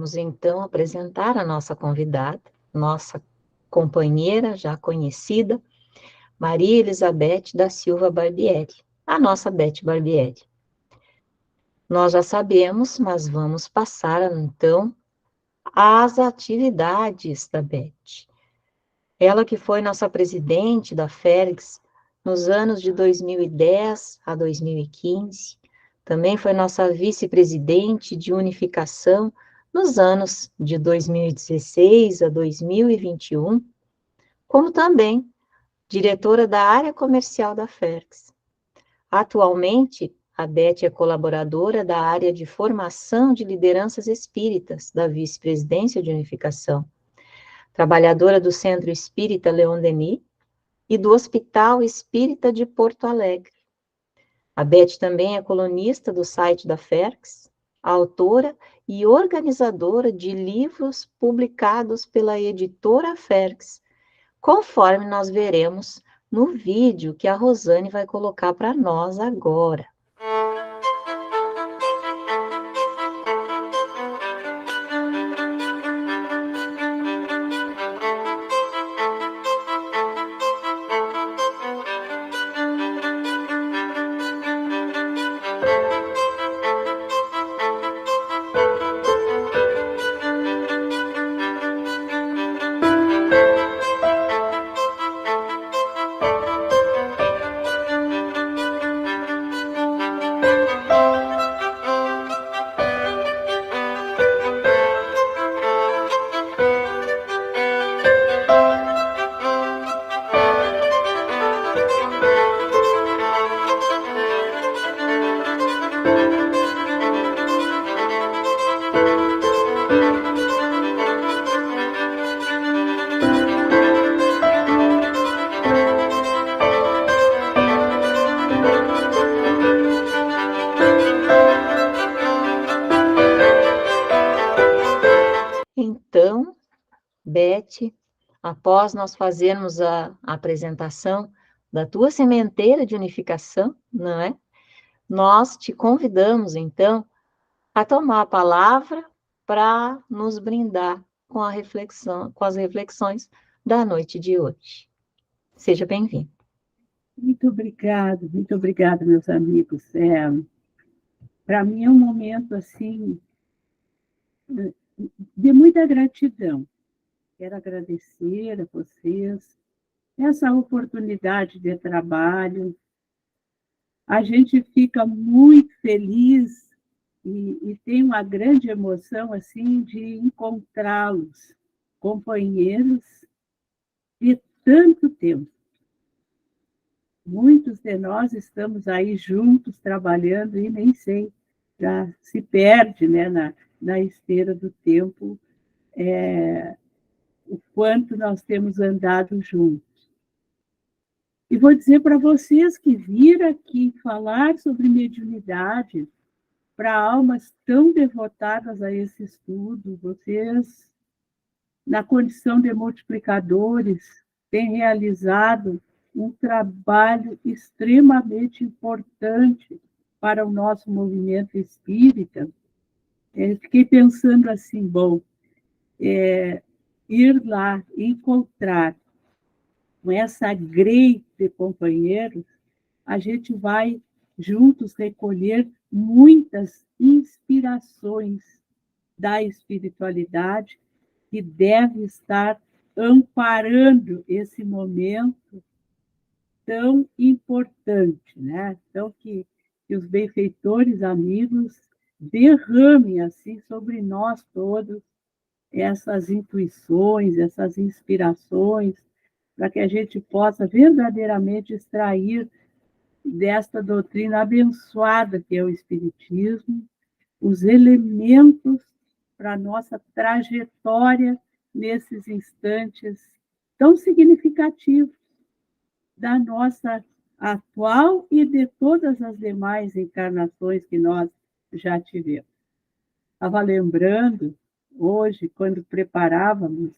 vamos então apresentar a nossa convidada, nossa companheira já conhecida, Maria Elizabeth da Silva Barbieri, a nossa Beth Barbieri. Nós já sabemos, mas vamos passar então às atividades da Beth. Ela que foi nossa presidente da Félix nos anos de 2010 a 2015, também foi nossa vice-presidente de unificação nos anos de 2016 a 2021, como também diretora da área comercial da Félix. Atualmente, a Beth é colaboradora da área de formação de lideranças espíritas da vice-presidência de unificação, trabalhadora do Centro Espírita Leon Denis e do Hospital Espírita de Porto Alegre. A Beth também é colunista do site da Félix, autora e organizadora de livros publicados pela editora Félix, conforme nós veremos no vídeo que a Rosane vai colocar para nós agora. Então, Beth, após nós fazermos a apresentação da tua sementeira de unificação, não é? Nós te convidamos, então, a tomar a palavra para nos brindar com a reflexão, com as reflexões da noite de hoje. Seja bem-vindo. Muito obrigada, meus amigos. Para mim é um momento assim de muita gratidão. Quero agradecer a vocês essa oportunidade de trabalho. A gente fica muito feliz e tem uma grande emoção assim de encontrá-los, companheiros de tanto tempo. Muitos de nós estamos aí juntos trabalhando e nem sei, já se perde, né, na esteira do tempo, o quanto nós temos andado juntos. E vou dizer para vocês que vir aqui falar sobre mediunidade para almas tão devotadas a esse estudo, vocês, na condição de multiplicadores, têm realizado um trabalho extremamente importante para o nosso movimento espírita. Fiquei pensando assim, ir lá encontrar com essa grei de companheiros, a gente vai juntos recolher muitas inspirações da espiritualidade que deve estar amparando esse momento tão importante, né? Então, que os benfeitores amigos derramem assim sobre nós todos essas intuições, essas inspirações, para que a gente possa verdadeiramente extrair desta doutrina abençoada que é o Espiritismo, os elementos para a nossa trajetória nesses instantes tão significativos da nossa atual e de todas as demais encarnações que nós já tivemos. Estava lembrando, hoje, quando preparávamos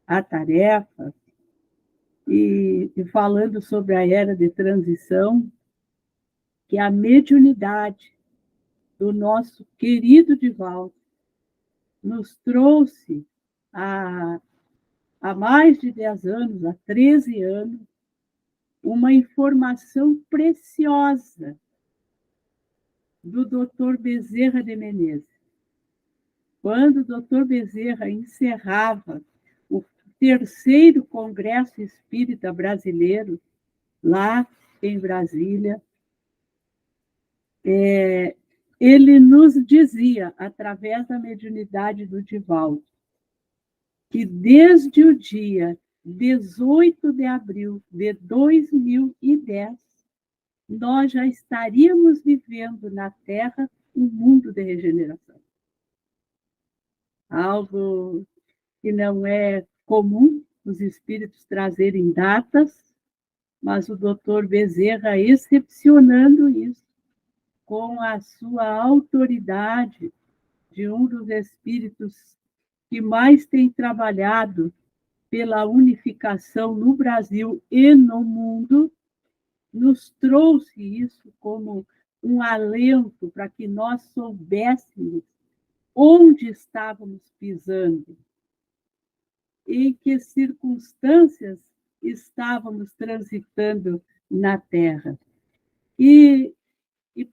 a tarefa, e falando sobre a era de transição, que a mediunidade do nosso querido Divaldo, nos trouxe há mais de 10 anos, há 13 anos, uma informação preciosa do Dr. Bezerra de Menezes. Quando o Dr. Bezerra encerrava o 3º Congresso Espírita Brasileiro, lá em Brasília, ele nos dizia, através da mediunidade do Divaldo, que desde o dia 18 de abril de 2010, nós já estaríamos vivendo na Terra um mundo de regeneração. Algo que não é comum os espíritos trazerem datas, mas o Dr. Bezerra excepcionando isso, com a sua autoridade de um dos espíritos que mais tem trabalhado pela unificação no Brasil e no mundo, nos trouxe isso como um alento para que nós soubéssemos onde estávamos pisando, em que circunstâncias estávamos transitando na Terra. E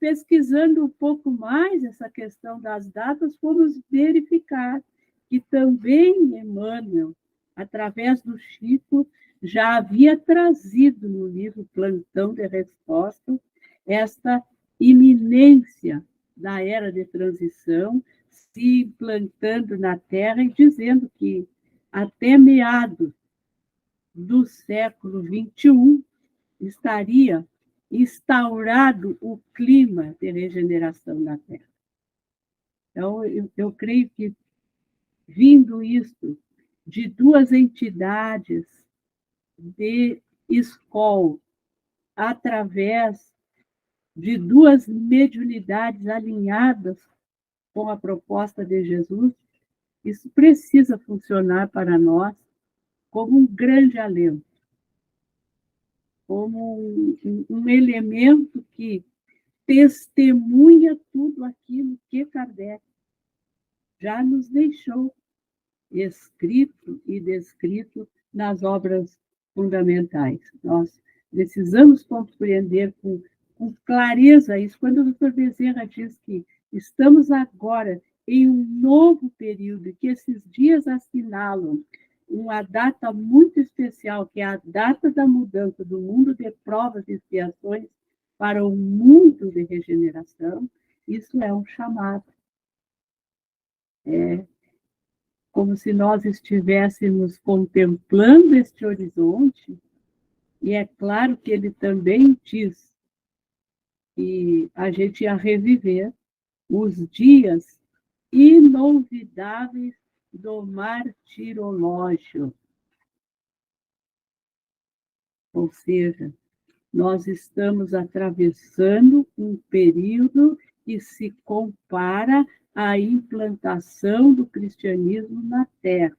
pesquisando um pouco mais essa questão das datas, fomos verificar que também Emmanuel, através do Chico, já havia trazido no livro Plantão de Resposta esta iminência da era de transição se implantando na Terra e dizendo que até meados do século XXI estaria instaurado o clima de regeneração na Terra. Então, eu creio que, vindo isto de duas entidades de escola, através de duas mediunidades alinhadas com a proposta de Jesus, isso precisa funcionar para nós como um grande alento, como um elemento que testemunha tudo aquilo que Kardec já nos deixou escrito e descrito nas obras fundamentais. Nós precisamos compreender com clareza isso. Quando o Dr. Bezerra diz que estamos agora em um novo período, que esses dias assinalam uma data muito especial, que é a data da mudança do mundo de provas e expiações para o mundo de regeneração, isso é um chamado. É como se nós estivéssemos contemplando este horizonte, e é claro que ele também diz que a gente ia reviver os dias inolvidáveis do martirológio. Ou seja, nós estamos atravessando um período que se compara à implantação do cristianismo na Terra.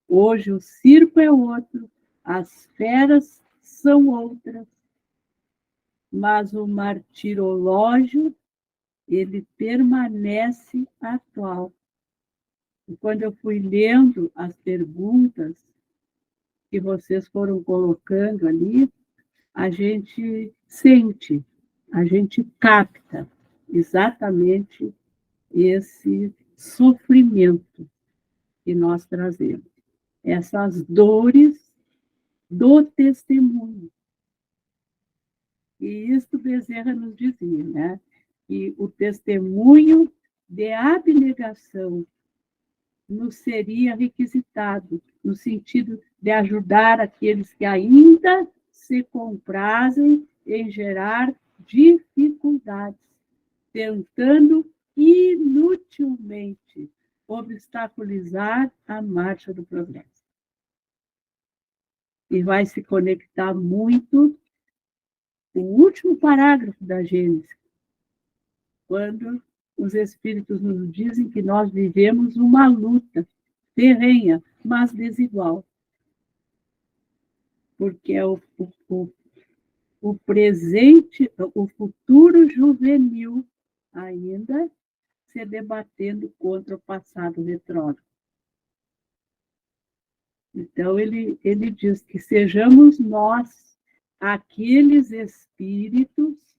Hoje o circo é outro, as feras são outras, mas o martirológio, ele permanece atual. E quando eu fui lendo as perguntas que vocês foram colocando ali, a gente sente, a gente capta exatamente esse sofrimento que nós trazemos, essas dores do testemunho. E isso Bezerra nos dizia, né? Que o testemunho de abnegação nos seria requisitado, no sentido de ajudar aqueles que ainda se comprazem em gerar dificuldades, tentando inutilmente obstaculizar a marcha do progresso. E vai se conectar muito o último parágrafo da Gênesis, quando os espíritos nos dizem que nós vivemos uma luta ferrenha, mas desigual. Porque é o presente, o futuro juvenil ainda se debatendo contra o passado retrógrado. Então, ele diz que sejamos nós aqueles espíritos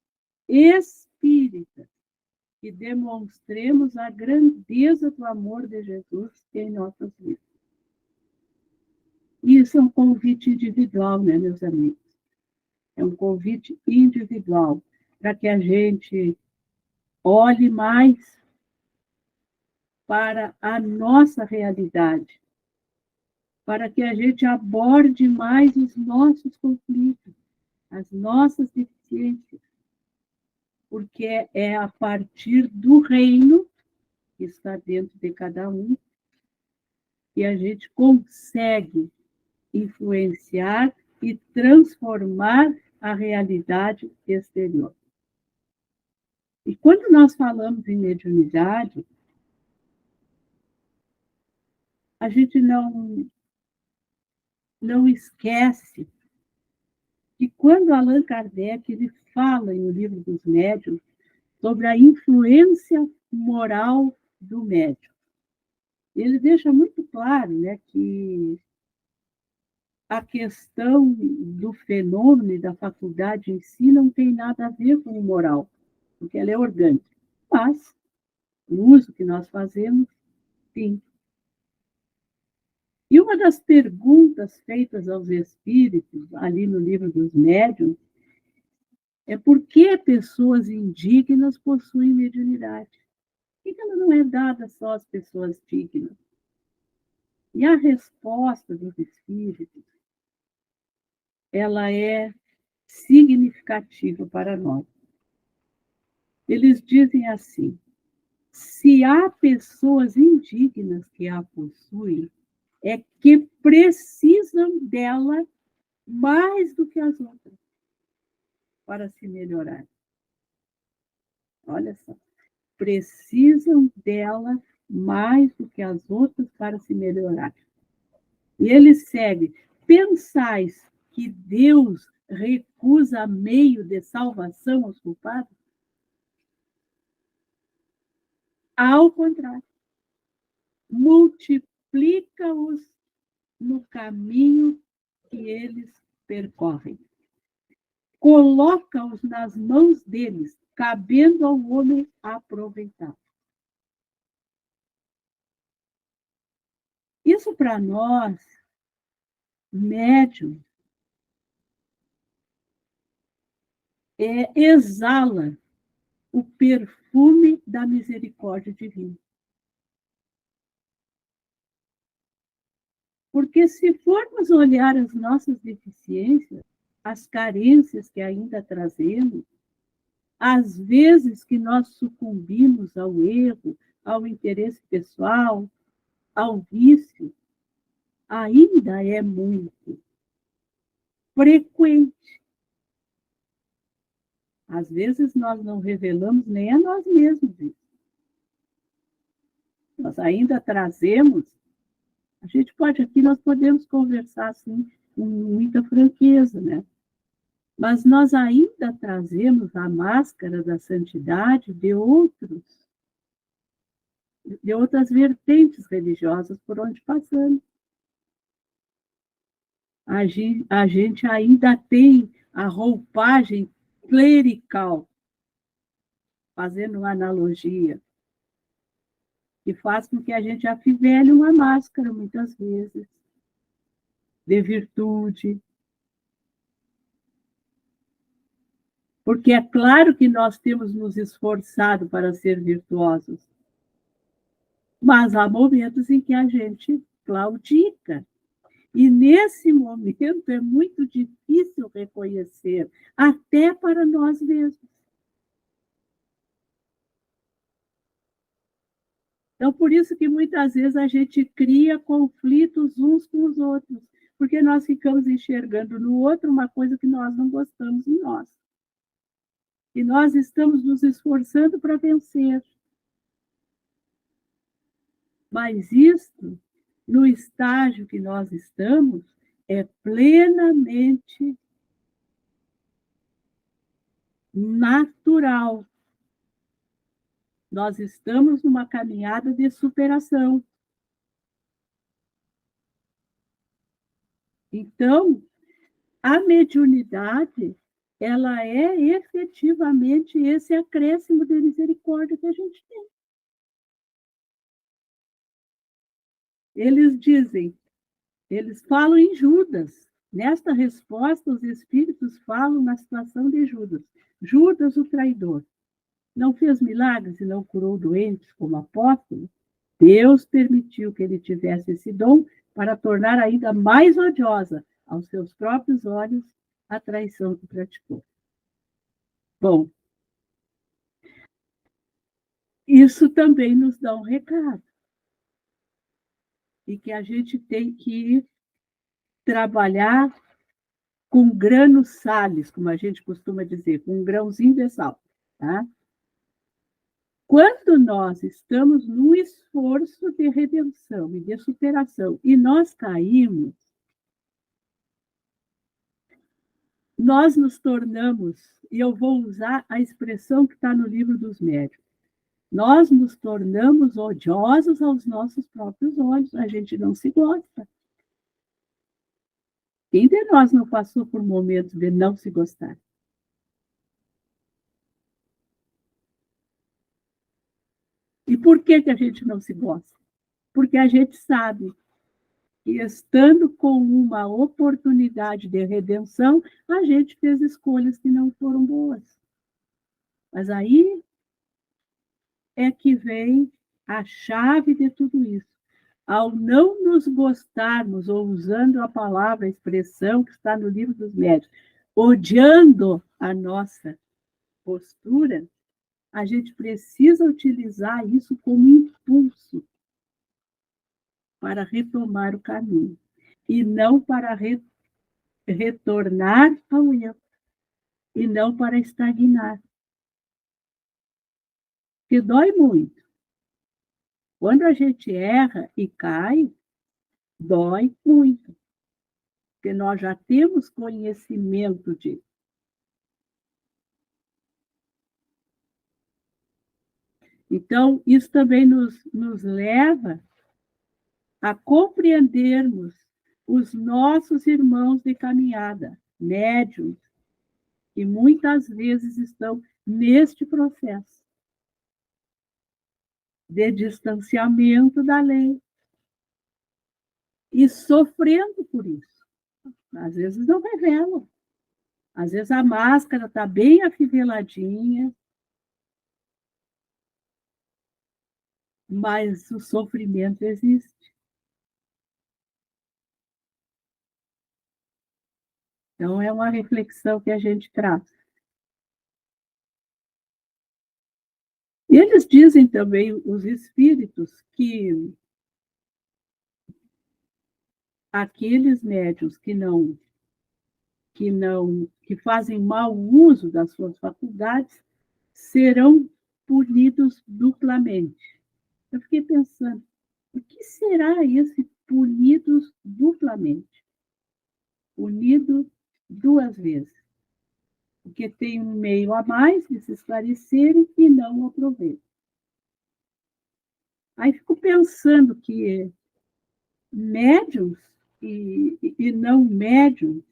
espíritas que demonstremos a grandeza do amor de Jesus em nossas vidas. Isso é um convite individual, né, meus amigos? É um convite individual para que a gente olhe mais para a nossa realidade, para que a gente aborde mais os nossos conflitos, as nossas deficiências, porque é a partir do reino que está dentro de cada um que a gente consegue influenciar e transformar a realidade exterior. E quando nós falamos em mediunidade, a gente não esquece que quando Allan Kardec ele fala em O Livro dos Médiuns sobre a influência moral do médium, ele deixa muito claro, né, que a questão do fenômeno e da faculdade em si não tem nada a ver com o moral, porque ela é orgânica. Mas o uso que nós fazemos, sim. E uma das perguntas feitas aos espíritos, ali no Livro dos Médiuns, é por que pessoas indignas possuem mediunidade? Por que ela não é dada só às pessoas dignas? E a resposta dos espíritos, ela é significativa para nós. Eles dizem assim: se há pessoas indignas que a possuem, é que precisam dela mais do que as outras para se melhorar. Olha só, precisam dela mais do que as outras para se melhorar. E ele segue: pensais que Deus recusa meio de salvação aos culpados? Ao contrário, multiplica-os no caminho que eles percorrem. Coloca-os nas mãos deles, cabendo ao homem aproveitar. Isso para nós, médium, exala o perfume da misericórdia divina. Porque se formos olhar as nossas deficiências, as carências que ainda trazemos, às vezes que nós sucumbimos ao erro, ao interesse pessoal, ao vício, ainda é muito frequente. Às vezes nós não revelamos nem a nós mesmos isso. Nós ainda trazemos, a gente pode aqui, nós podemos conversar assim com muita franqueza, né? Mas nós ainda trazemos a máscara da santidade de outras vertentes religiosas por onde passamos. A gente ainda tem a roupagem clerical, fazendo uma analogia, que faz com que a gente afivele uma máscara, muitas vezes, de virtude. Porque é claro que nós temos nos esforçado para ser virtuosos, mas há momentos em que a gente claudica. E nesse momento é muito difícil reconhecer, até para nós mesmos. Então, por isso que muitas vezes a gente cria conflitos uns com os outros, porque nós ficamos enxergando no outro uma coisa que nós não gostamos em nós. E nós estamos nos esforçando para vencer. Mas isto, no estágio que nós estamos, é plenamente natural. Nós estamos numa caminhada de superação. Então, a mediunidade, ela é efetivamente esse acréscimo de misericórdia que a gente tem. Eles dizem, eles falam em Judas. Nesta resposta, os espíritos falam na situação de Judas. Judas, o traidor, não fez milagres e não curou doentes como apóstolo. Deus permitiu que ele tivesse esse dom para tornar ainda mais odiosa aos seus próprios olhos a traição que praticou. Bom, isso também nos dá um recado. E que a gente tem que trabalhar com granos sales, como a gente costuma dizer, com um grãozinho de sal. Tá? Quando nós estamos num esforço de redenção e de superação e nós caímos, nós nos tornamos, e eu vou usar a expressão que está no livro dos médiuns, nós nos tornamos odiosos aos nossos próprios olhos, a gente não se gosta. Quem de nós não passou por momentos de não se gostar? E por que a gente não se gosta? Porque a gente sabe que, estando com uma oportunidade de redenção, a gente fez escolhas que não foram boas. Mas aí é que vem a chave de tudo isso. Ao não nos gostarmos, ou usando a palavra, a expressão que está no livro dos médiuns, odiando a nossa postura, a gente precisa utilizar isso como impulso para retomar o caminho, e não para retornar ao erro, e não para estagnar. Que dói muito. Quando a gente erra e cai, dói muito, porque nós já temos conhecimento disso. Então, isso também nos leva a compreendermos os nossos irmãos de caminhada, médiuns, que muitas vezes estão neste processo de distanciamento da lei e sofrendo por isso. Às vezes não revelam. Às vezes a máscara está bem afiveladinha, mas o sofrimento existe. Então, é uma reflexão que a gente traz. E eles dizem também, os espíritos, que aqueles médiuns que fazem mau uso das suas faculdades serão punidos duplamente. Eu fiquei pensando, o que será esse punidos duplamente? Punido duas vezes. Porque tem um meio a mais de se esclarecerem e não o aproveitam. Aí fico pensando que médiuns e não médiuns,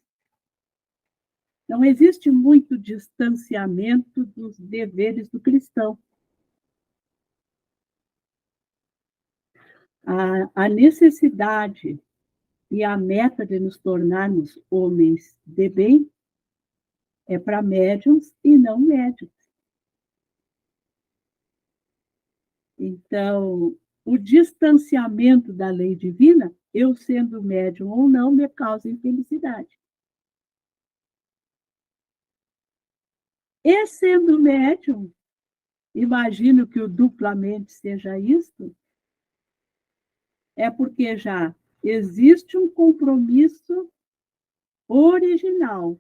não existe muito distanciamento dos deveres do cristão. A necessidade e a meta de nos tornarmos homens de bem é para médiuns e não médiuns. Então, o distanciamento da lei divina, eu sendo médium ou não, me causa infelicidade. E sendo médium, imagino que o duplamente seja isso, é porque já existe um compromisso original,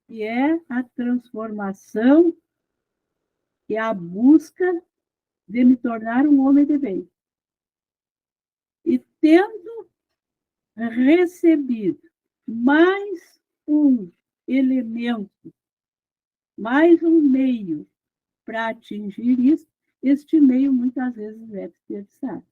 que é a transformação e a busca de me tornar um homem de bem. E tendo recebido mais um elemento, mais um meio para atingir isso, este meio muitas vezes é desperdiçado.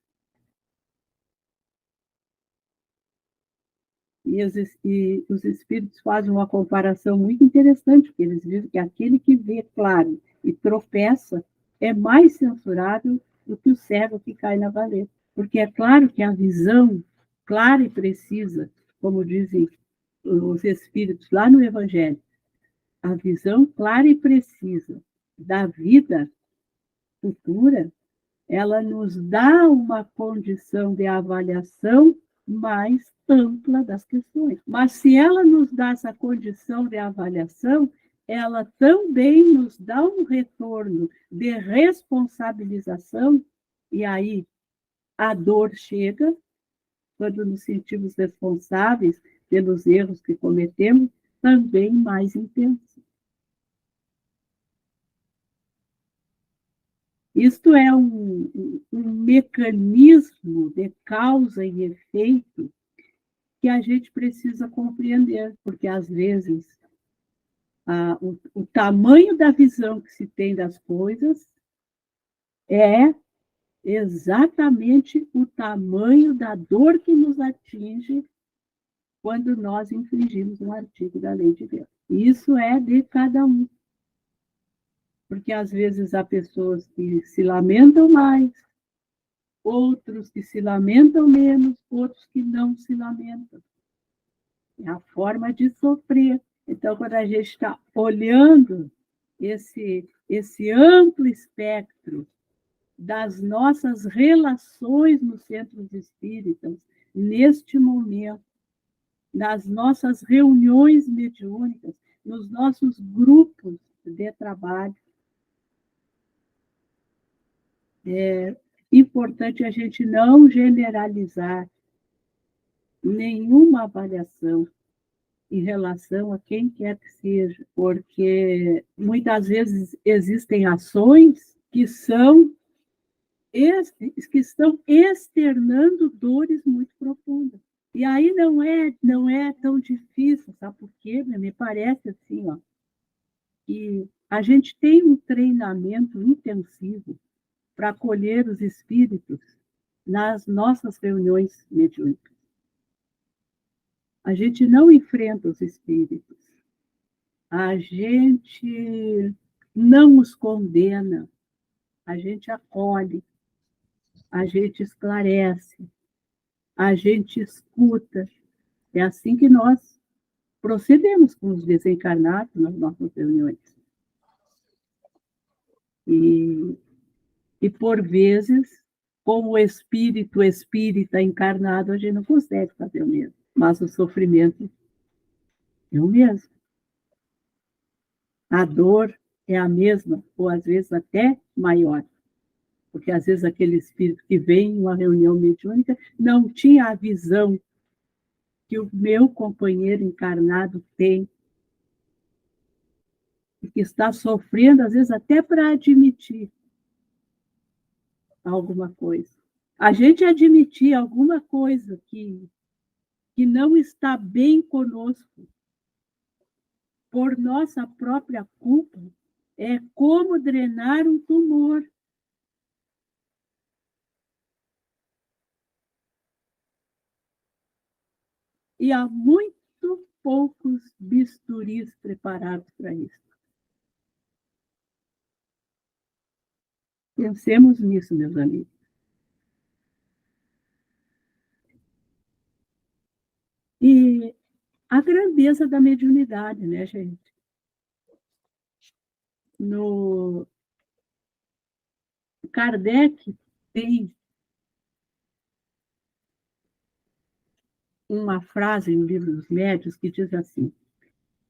E os espíritos fazem uma comparação muito interessante, porque eles dizem que aquele que vê claro e tropeça é mais censurável do que o cego que cai na valeta. Porque é claro que a visão clara e precisa, como dizem os espíritos lá no Evangelho, a visão clara e precisa da vida futura, ela nos dá uma condição de avaliação mais ampla das questões. Mas se ela nos dá essa condição de avaliação, ela também nos dá um retorno de responsabilização, e aí a dor chega, quando nos sentimos responsáveis pelos erros que cometemos, também mais intensa. Isto é um mecanismo de causa e efeito que a gente precisa compreender, porque às vezes o tamanho da visão que se tem das coisas é exatamente o tamanho da dor que nos atinge quando nós infringimos um artigo da lei de Deus. Isso é de cada um. Porque às vezes há pessoas que se lamentam mais, outros que se lamentam menos, outros que não se lamentam. É a forma de sofrer. Então, quando a gente está olhando esse amplo espectro das nossas relações nos centros espíritas, neste momento, nas nossas reuniões mediúnicas, nos nossos grupos de trabalho, é importante a gente não generalizar nenhuma avaliação em relação a quem quer que seja, porque muitas vezes existem ações que estão externando dores muito profundas. E aí não é tão difícil, sabe por quê? Me parece assim, ó, que a gente tem um treinamento intensivo para acolher os espíritos nas nossas reuniões mediúnicas. A gente não enfrenta os espíritos, a gente não os condena, a gente acolhe, a gente esclarece, a gente escuta. É assim que nós procedemos com os desencarnados nas nossas reuniões. E por vezes, como o espírito espírita encarnado, a gente não consegue fazer o mesmo. Mas o sofrimento é o mesmo. A dor é a mesma, ou às vezes até maior. Porque às vezes aquele espírito que vem em uma reunião mediúnica não tinha a visão que o meu companheiro encarnado tem, e que está sofrendo, às vezes, até para admitir alguma coisa. A gente admitir alguma coisa que não está bem conosco, por nossa própria culpa, é como drenar um tumor. E há muito poucos bisturis preparados para isso. Pensemos nisso, meus amigos. E a grandeza da mediunidade, né, gente? No Kardec tem uma frase no Livro dos Médiuns que diz assim: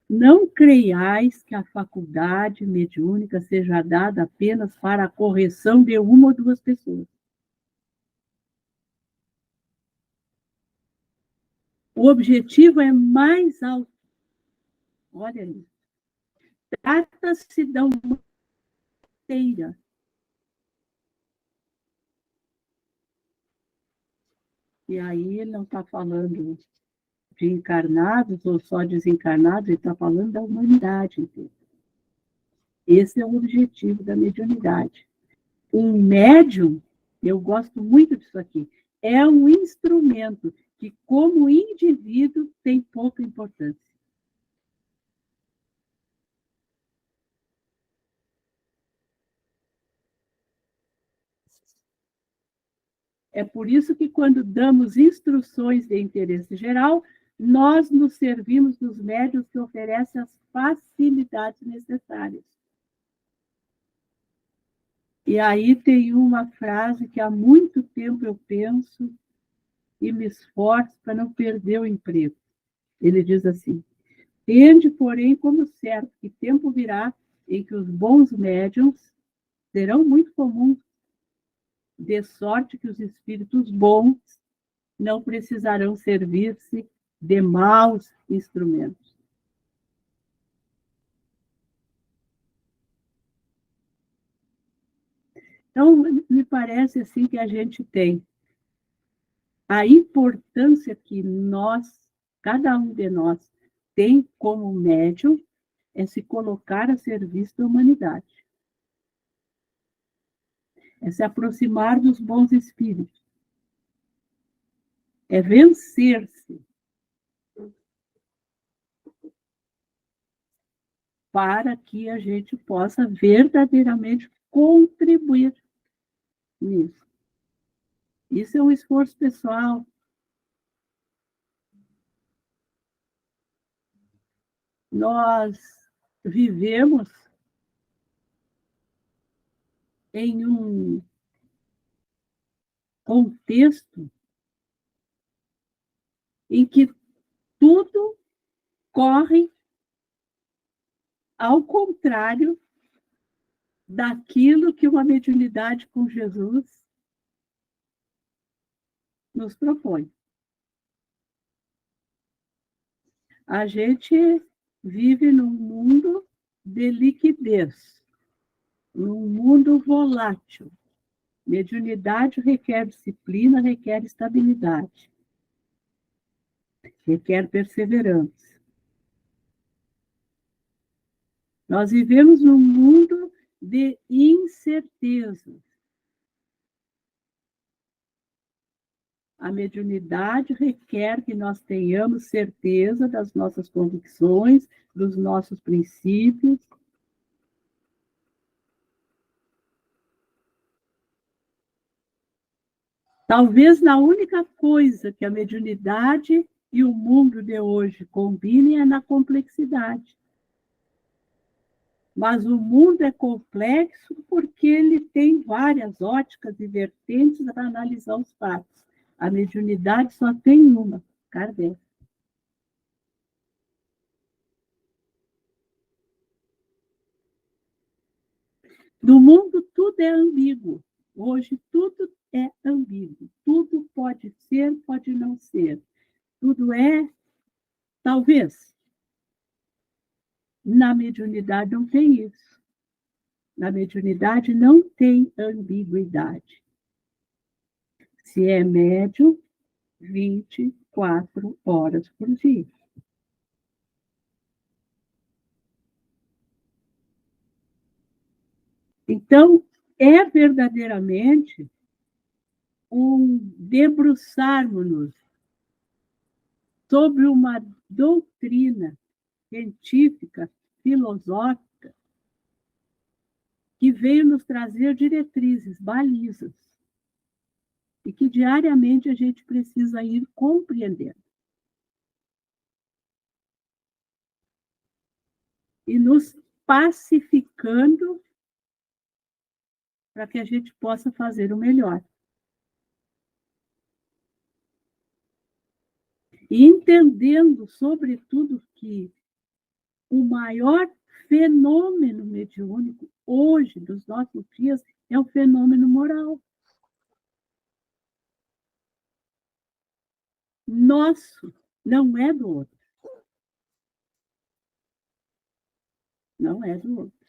não creiais que a faculdade mediúnica seja dada apenas para a correção de uma ou duas pessoas. O objetivo é mais alto. Olha aí. Trata-se da uma inteira. E aí ele não está falando de encarnados ou só desencarnados, ele está falando da humanidade inteira. Esse é o objetivo da mediunidade. um médium, eu gosto muito disso aqui, é um instrumento que, como indivíduo, tem pouca importância. É por isso que, quando damos instruções de interesse geral, nós nos servimos dos médiuns que oferecem as facilidades necessárias. E aí tem uma frase que há muito tempo eu penso e me esforço para não perder o emprego. Ele diz assim: tende, porém, como certo que tempo virá em que os bons médiuns serão muito comuns, de sorte que os espíritos bons não precisarão servir-se de maus instrumentos. Então, me parece assim que a gente tem a importância que nós, cada um de nós, tem como médium, é se colocar a serviço da humanidade. É se aproximar dos bons espíritos. É vencer-se para que a gente possa verdadeiramente contribuir nisso. Isso é um esforço pessoal. Nós vivemos em um contexto em que tudo corre ao contrário daquilo que uma mediunidade com Jesus nos propõe. A gente vive num mundo de liquidez, num mundo volátil. Mediunidade requer disciplina, requer estabilidade, requer perseverança. Nós vivemos num mundo de incertezas. A mediunidade requer que nós tenhamos certeza das nossas convicções, dos nossos princípios. Talvez a única coisa que a mediunidade e o mundo de hoje combinem é na complexidade. Mas o mundo é complexo porque ele tem várias óticas e vertentes para analisar os fatos. A mediunidade só tem uma, Kardec. No mundo tudo é ambíguo. Hoje tudo é ambíguo. Tudo pode ser, pode não ser. Tudo é, talvez. Na mediunidade não tem isso. Na mediunidade não tem ambiguidade. Se é médium, 24 horas por dia. Então, é verdadeiramente um debruçarmos-nos sobre uma doutrina científica, filosófica, que veio nos trazer diretrizes, balizas, e que diariamente a gente precisa ir compreendendo. E nos pacificando para que a gente possa fazer o melhor. E entendendo, sobretudo, que o maior fenômeno mediúnico hoje, dos nossos dias, é o fenômeno moral. Nosso, não é do outro. Não é do outro.